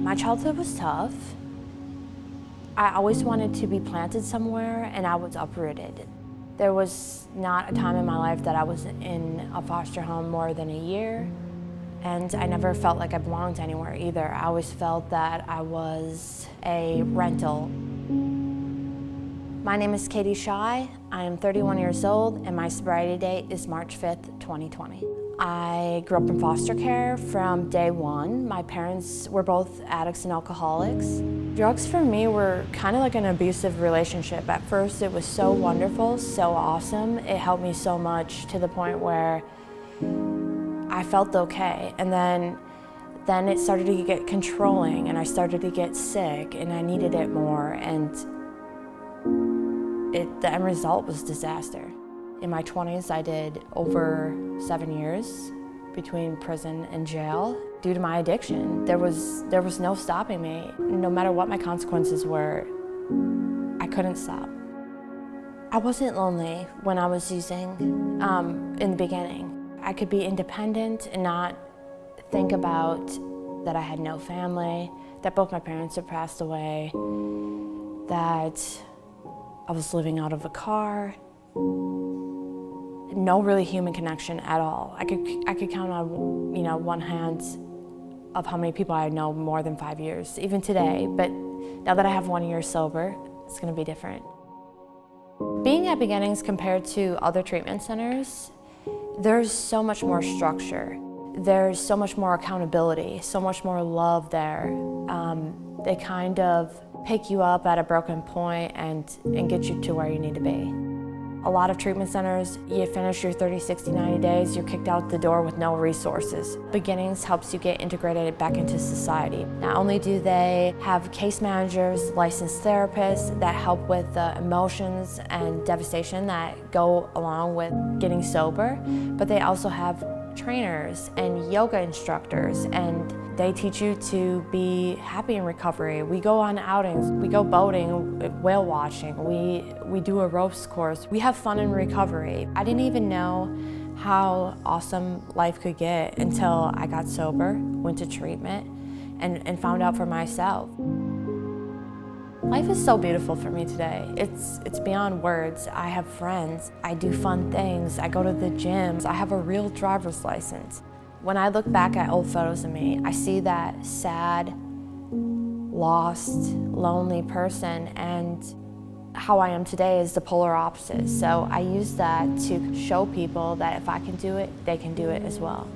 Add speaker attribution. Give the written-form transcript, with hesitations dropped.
Speaker 1: My childhood was tough. I always wanted to be planted somewhere, and I was uprooted. There was not a time in my life that I was in a foster home more than a year, and I never felt like I belonged anywhere either. I always felt that I was a rental. My name is Katie Shy. I am 31 years old, and my sobriety date is March 5th, 2020. I grew up in foster care from day one. My parents were both addicts and alcoholics. Drugs for me were kind of like an abusive relationship. At first it was so wonderful, so awesome. It helped me so much to the point where I felt okay. And then it started to get controlling, and I started to get sick, and I needed it more, and the end result was disaster. In my 20s, I did over 7 years between prison and jail due to my addiction. There was no stopping me. No matter what my consequences were, I couldn't stop. I wasn't lonely when I was using in the beginning. I could be independent and not think about that I had no family, that both my parents had passed away, that I was living out of a car. No really human connection at all. I could count on one hand of how many people I know more than 5 years, even today. But now that I have 1 year sober, it's going to be different. Being at Beginnings compared to other treatment centers, there's so much more structure. There's so much more accountability, so much more love there. They kind of pick you up at a broken point and get you to where you need to be. A lot of treatment centers, you finish your 30, 60, 90 days, you're kicked out the door with no resources. Beginnings helps you get integrated back into society. Not only do they have case managers, licensed therapists that help with the emotions and devastation that go along with getting sober, but they also have trainers and yoga instructors, and they teach you to be happy in recovery. We go on outings, we go boating, whale watching, we do a ropes course. We have fun in recovery. I didn't even know how awesome life could get until I got sober, went to treatment, and found out for myself. Life is so beautiful for me today. It's beyond words. I have friends, I do fun things, I go to the gyms, I have a real driver's license. When I look back at old photos of me, I see that sad, lost, lonely person, and how I am today is the polar opposite. So I use that to show people that if I can do it, they can do it as well.